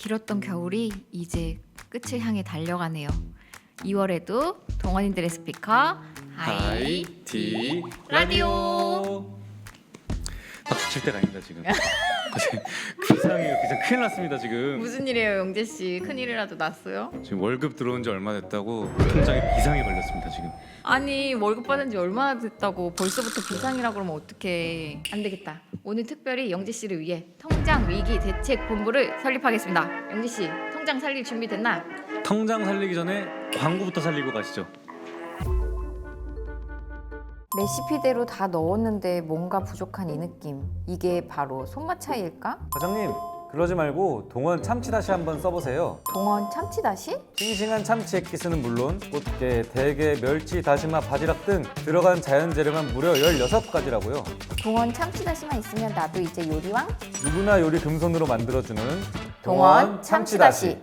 길었던 겨울이 이제 끝을 향해 달려가네요. 2월에도 동원인들의 스피커 하이티 라디오. 박수 칠 때가 아닙니다 지금. 비상이 그냥 큰일 났습니다 지금. 무슨 일이에요, 영재 씨? 큰일이라도 났어요? 지금 월급 들어온 지 얼마 됐다고 통장에 비상이 걸렸습니다 지금. 아니, 월급 받은 지 얼마나 됐다고 벌써부터 비상이라 그러면 어떡해. 안 되겠다. 오늘 특별히 영재 씨를 위해 통장 위기 대책 본부를 설립하겠습니다. 영재 씨, 통장 살릴 준비 됐나? 통장 살리기 전에 광고부터 살리고 가시죠. 레시피대로 다 넣었는데 뭔가 부족한 이 느낌. 이게 바로 손맛 차이일까? 과장님, 그러지 말고 동원 참치다시 한번 써보세요. 동원 참치다시? 싱싱한 참치 액기스는 물론 꽃게, 대게, 멸치, 다시마, 바지락 등 들어간 자연 재료만 무려 16가지라고요. 동원 참치다시만 있으면 나도 이제 요리왕? 누구나 요리 금손으로 만들어주는 동원 참치다시.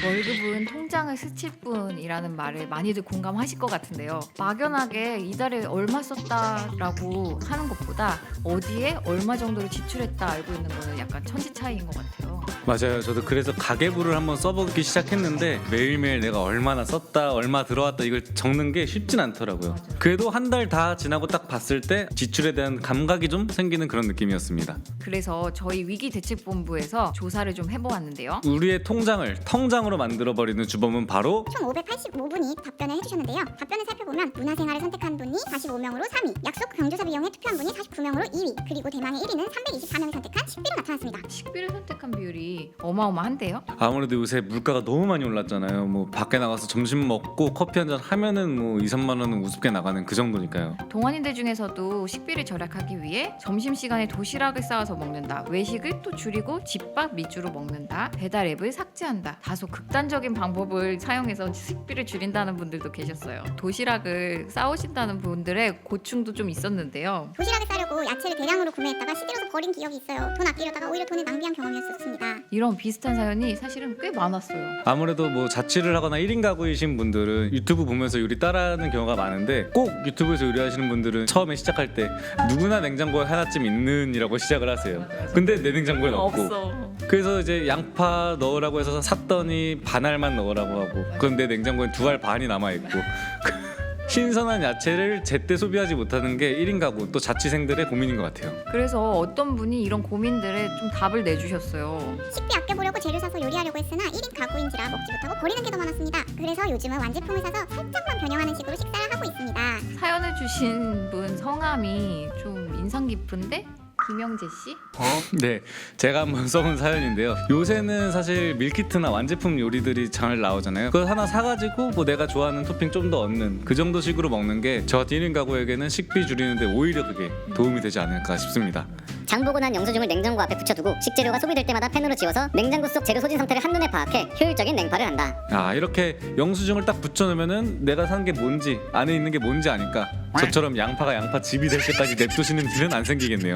월급은 통장을 스칠 뿐이라는 말을 많이들 공감하실 것 같은데요. 막연하게 이달에 얼마 썼다라고 하는 것보다 어디에 얼마 정도를 지출했다 알고 있는 거는 약간 천지 차이인 것 같아요. 맞아요. 저도 그래서 가계부를 한번 써보기 시작했는데 매일매일 내가 얼마나 썼다, 얼마 들어왔다 이걸 적는 게 쉽진 않더라고요. 맞아요. 그래도 한 달 다 지나고 딱 봤을 때 지출에 대한 감각이 좀 생기는 그런 느낌이었습니다. 그래서 저희 위기대책본부에서 조사를 좀 해보았는데요. 우리의 통장을 통장으로 만들어버리는 주범은 바로 총 585분이 답변을 해주셨는데요. 답변을 살펴보면 문화생활을 선택한 분이 45명으로 3위, 약속 경조사 비용에 투표한 분이 49명으로 2위, 그리고 대망의 1위는 324명이 선택한 식비로 나타났습니다. 식비를 선택한 비율이 어마어마한데요. 아무래도 요새 물가가 너무 많이 올랐잖아요. 뭐 밖에 나가서 점심 먹고 커피 한잔 하면은 뭐 2, 3만 원은 우습게 나가는 그 정도니까요. 동원인들 중에서도 식비를 절약하기 위해 점심시간에 도시락을 싸와서 먹는다, 외식을 또 줄이고 집밥 위주로 먹는다, 배달 앱을 삭제한다, 다소 극단적인 방법을 사용해서 식비를 줄인다는 분들도 계셨어요. 도시락을 싸오신다는 분들의 고충도 좀 있었는데요. 도시락을 싸려고 야채를 대량으로 구매했다가 시들어서 버린 기억이 있어요. 돈 아끼려다가 오히려 돈을 낭비한 경험이었습니다. 이런 비슷한 사연이 사실은 꽤 많았어요. 아무래도 뭐 자취를 하거나 1인 가구이신 분들은 유튜브 보면서 요리 따라하는 경우가 많은데 꼭 유튜브에서 요리하시는 분들은 처음에 시작할 때 누구나 냉장고에 하나쯤 있는 이라고 시작을 하세요. 근데 내 냉장고에는 없고. 없어. 그래서 이제 양파 넣으라고 해서 샀더니 반알만 넣으라고 하고 그럼 내 냉장고엔 2알 반이 남아있고 신선한 야채를 제때 소비하지 못하는 게 1인 가구 또 자취생들의 고민인 것 같아요. 그래서 어떤 분이 이런 고민들에 좀 답을 내주셨어요. 식비 아껴보려고 재료 사서 요리하려고 했으나 1인 가구인지라 먹지 못하고 버리는 게 더 많았습니다. 그래서 요즘은 완제품을 사서 살짝만 변형하는 식으로 식사를 하고 있습니다. 사연을 주신 분 성함이 좀 인상 깊은데? 김영재 씨? 네, 제가 한번 써본 사연인데요. 요새는 사실 밀키트나 완제품 요리들이 잘 나오잖아요. 그거 하나 사가지고 뭐 내가 좋아하는 토핑 좀 더 얻는 그 정도 식으로 먹는 게 저 1인 가구에게는 식비 줄이는데 오히려 그게 도움이 되지 않을까 싶습니다. 장보고 난 영수증을 냉장고 앞에 붙여두고 식재료가 소비될 때마다 펜으로 지워서 냉장고 속 재료 소진 상태를 한눈에 파악해 효율적인 냉파를 한다. 이렇게 영수증을 딱 붙여놓으면은 내가 산 게 뭔지 안에 있는 게 뭔지 아니까 저처럼 양파가 양파즙이 될 때까지 냅두시는 일은 안 생기겠네요.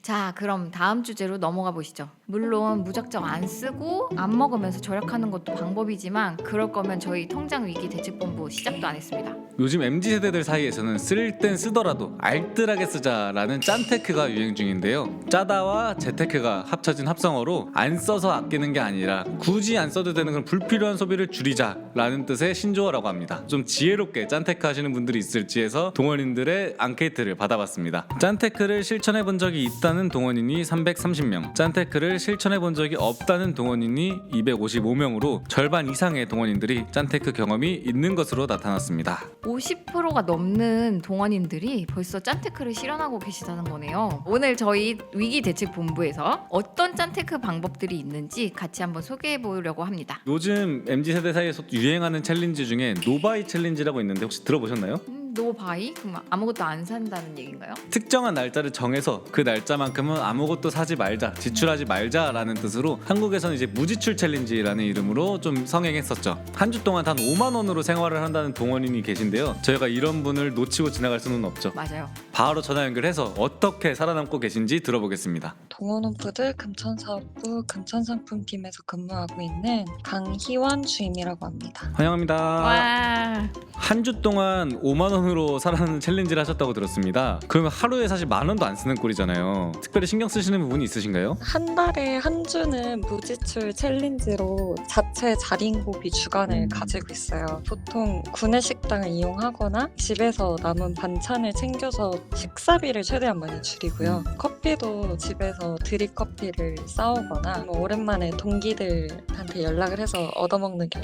자, 그럼 다음 주제로 넘어가 보시죠. 물론 무작정 안 쓰고 안 먹으면서 절약하는 것도 방법이지만 그럴 거면 저희 통장 위기 대책본부 시작도 안 했습니다. 요즘 MZ세대들 사이에서는 쓸 땐 쓰더라도 알뜰하게 쓰자라는 짠테크가 유행 중인데요. 짜다와 재테크가 합쳐진 합성어로 안 써서 아끼는 게 아니라 굳이 안 써도 되는 그런 불필요한 소비를 줄이자라는 뜻의 신조어라고 합니다. 좀 지혜롭게 짠테크 하시는 분들이 있을지 해서 동원인들의 앙케이트를 받아봤습니다. 짠테크를 실천해 본 적이 있다는 동원인이 330명, 짠테크를 실천해 본 적이 없다는 동원인이 255명으로 절반 이상의 동원인들이 짠테크 경험이 있는 것으로 나타났습니다. 50%가 넘는 동원인들이 벌써 짠테크를 실현하고 계시다는 거네요. 오늘 저희 위기 대책 본부에서 어떤 짠테크 방법들이 있는지 같이 한번 소개해 보려고 합니다. 요즘 MZ세대 사이에서 유행하는 챌린지 중에 노바이 챌린지라고 있는데 혹시 들어보셨나요? 노바이? 그럼 아무것도 안 산다는 얘기인가요? 특정한 날짜를 정해서 그 날짜만큼은 아무것도 사지 말자, 지출하지 말자라는 뜻으로 한국에서는 이제 무지출 챌린지라는 이름으로 좀 성행했었죠. 한 주 동안 단 5만 원으로 생활을 한다는 동원인이 계신데요. 저희가 이런 분을 놓치고 지나갈 수는 없죠. 맞아요. 바로 전화 연결해서 어떻게 살아남고 계신지 들어보겠습니다. 동원홈푸드 금천사업부 금천상품팀에서 근무하고 있는 강희원 주임이라고 합니다. 환영합니다. 와. 한 주 동안 5만 원으로 살아남는 챌린지를 하셨다고 들었습니다. 그러면 하루에 사실 만 원도 안 쓰는 꼴이잖아요. 특별히 신경 쓰시는 부분이 있으신가요? 한 달에 한 주는 무지출 챌린지로 자체 자린고비 주간을 가지고 있어요. 보통 구내식당을 이용하거나 집에서 남은 반찬을 챙겨서 식사비를 최대한 많이 줄이고요. 커피도 집에서 드립커피를 싸오거나 오랜만에 동기들한테 연락을 해서 얻어먹는 게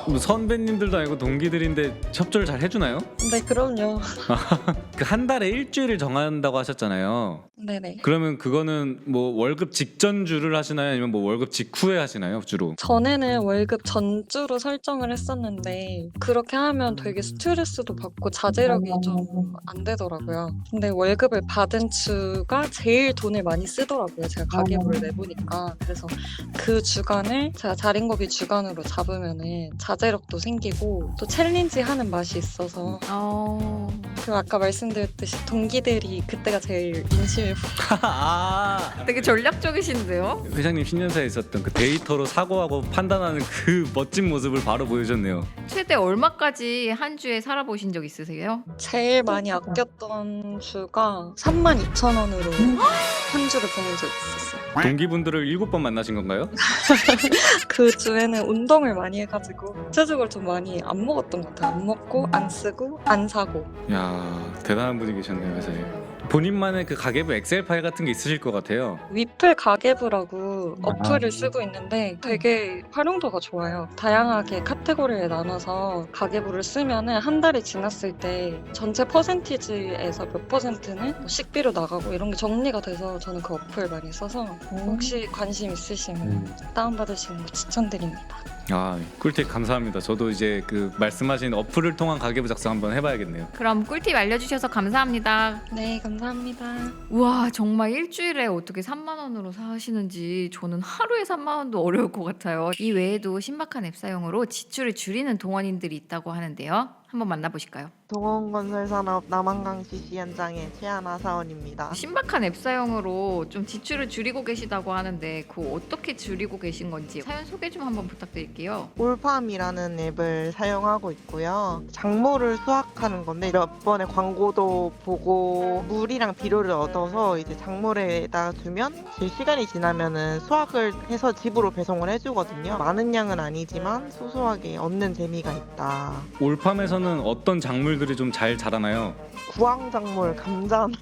뭐 선배님들도 아니고 동기들인데 협조를 잘 해주나요? 네, 그럼요. 그 한 달에 일주일을 정한다고 하셨잖아요. 네네. 그러면 그거는 뭐 월급 직전 주를 하시나요? 아니면 뭐 월급 직후에 하시나요? 주로? 전에는 월급 전주로 설정을 했었는데 그렇게 하면 되게 스트레스도 받고 자제력이 좀 안 되더라고요. 근데 월급을 받은 주가 제일 돈을 많이 쓰더라고요. 제가 가계부를 내보니까. 그래서 그 주간을 제가 자린고비 주간으로 잡으면은 자제력도 생기고 또 챌린지 하는 맛이 있어서 그 아까 말씀드렸듯이 동기들이 그때가 제일 인심이 아, 되게 전략적이신데요? 회장님 신년사에 있었던 그 데이터로 사고하고 판단하는 그 멋진 모습을 바로 보여줬네요. 최대 얼마까지 한 주에 살아보신 적 있으세요? 제일 많이 아꼈던 주가 32,000원으로 한 주를 보낸 적 있었어요. 동기분들을 7번 만나신 건가요? 그 주에는 운동을 많이 해가지고 구체적으로 좀 많이 안 먹었던 것 같아요. 안 먹고 안 쓰고 안 사고. 야, 대단한 분이 계셨네요, 회사에. 본인만의 그 가계부 엑셀 파일 같은 게 있으실 것 같아요. 위플 가계부라고 어플을 쓰고 있는데 되게 활용도가 좋아요. 다양하게 카테고리에 나눠서 가계부를 쓰면은 한 달이 지났을 때 전체 퍼센티지에서 몇 퍼센트는 뭐 식비로 나가고 이런 게 정리가 돼서 저는 그 어플 많이 써서 혹시 관심 있으시면 다운받으시는 거 추천드립니다. 아, 꿀팁 감사합니다. 저도 이제 그 말씀하신 어플을 통한 가계부 작성 한번 해봐야겠네요. 그럼 꿀팁 알려주셔서 감사합니다. 네, 감사합니다. 우와, 정말 일주일에 어떻게 3만 원으로 사시는지 저는 하루에 3만 원도 어려울 것 같아요. 이 외에도 신박한 앱 사용으로 지출을 줄이는 동원인들이 있다고 하는데요. 한번 만나보실까요? 동원건설산업 남한강 GC 현장의 최하나 사원입니다. 신박한 앱 사용으로 좀 지출을 줄이고 계시다고 하는데 그거 어떻게 줄이고 계신 건지 사연 소개 좀 한번 부탁드릴게요. 올팜이라는 앱을 사용하고 있고요. 작물을 수확하는 건데 몇 번의 광고도 보고 물이랑 비료를 얻어서 이제 작물에다 주면 이제 시간이 지나면은 수확을 해서 집으로 배송을 해주거든요. 많은 양은 아니지만 소소하게 얻는 재미가 있다. 올팜에서는 어떤 작물들이 좀 잘 자라나요? 구황작물, 감자나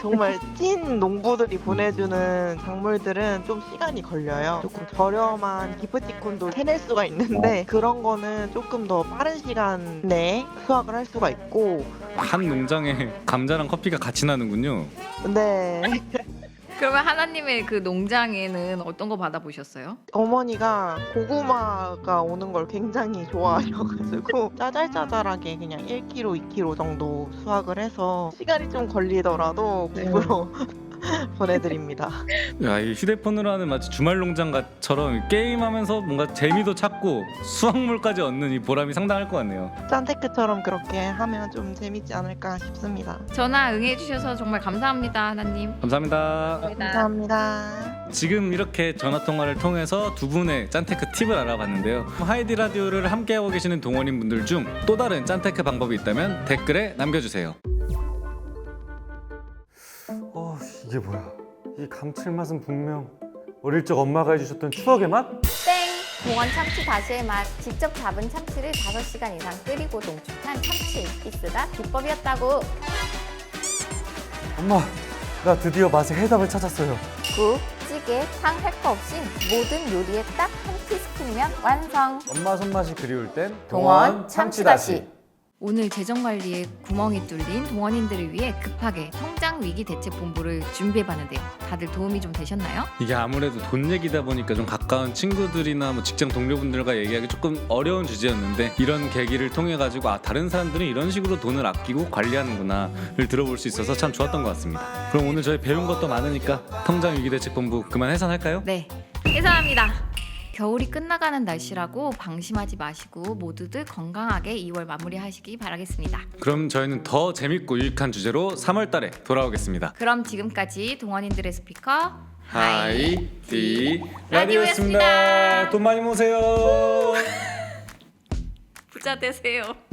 정말 찐 농부들이 보내주는 작물들은 좀 시간이 걸려요. 조금 저렴한 기프티콘도 해낼 수가 있는데 그런 거는 조금 더 빠른 시간 내에 수확을 할 수가 있고. 한 농장에 감자랑 커피가 같이 나는군요. 네. 그러면 하나님의 그 농장에는 어떤 거 받아보셨어요? 어머니가 고구마가 오는 걸 굉장히 좋아하셔가지고 짜잘짜잘하게 그냥 1kg, 2kg 정도 수확을 해서 시간이 좀 걸리더라도 집으로 보내드립니다. 야, 이 휴대폰으로 하는 마치 주말 농장처럼 게임하면서 뭔가 재미도 찾고 수확물까지 얻는 이 보람이 상당할 것 같네요. 짠테크처럼 그렇게 하면 좀 재밌지 않을까 싶습니다. 전화 응해주셔서 정말 감사합니다, 하나님. 감사합니다. 감사합니다. 지금 이렇게 전화통화를 통해서 두 분의 짠테크 팁을 알아봤는데요. 하이디 라디오를 함께하고 계시는 동원인 분들 중 또 다른 짠테크 방법이 있다면 댓글에 남겨주세요. 이게 뭐야? 이 감칠맛은 분명 어릴 적 엄마가 해주셨던 추억의 맛? 땡! 동원 참치 다시의 맛. 직접 잡은 참치를 5시간 이상 끓이고 농축한 참치 에기스가 비법이었다고. 엄마, 나 드디어 맛의 해답을 찾았어요. 국, 찌개, 탕 할 거 없이 모든 요리에 딱 한 티스푼이면 완성. 엄마 손맛이 그리울 땐 동원 참치다시. 오늘 재정관리에 구멍이 뚫린 동원인들을 위해 급하게 성장위기대책본부를 준비해봤는데요. 다들 도움이 좀 되셨나요? 이게 아무래도 돈 얘기다 보니까 좀 가까운 친구들이나 뭐 직장 동료분들과 얘기하기 조금 어려운 주제였는데 이런 계기를 통해 가지고 다른 사람들은 이런 식으로 돈을 아끼고 관리하는구나를 들어볼 수 있어서 참 좋았던 것 같습니다. 그럼 오늘 저희 배운 것도 많으니까 성장위기대책본부 그만 해산할까요? 네, 해산합니다. 겨울이 끝나가는 날씨라고 방심하지 마시고 모두들 건강하게 2월 마무리하시기 바라겠습니다. 그럼 저희는 더 재밌고 유익한 주제로 3월달에 돌아오겠습니다. 그럼 지금까지 동원인들의 스피커 하이디 라디오였습니다. 라디오였습니다. 돈 많이 모으세요. 부자 되세요.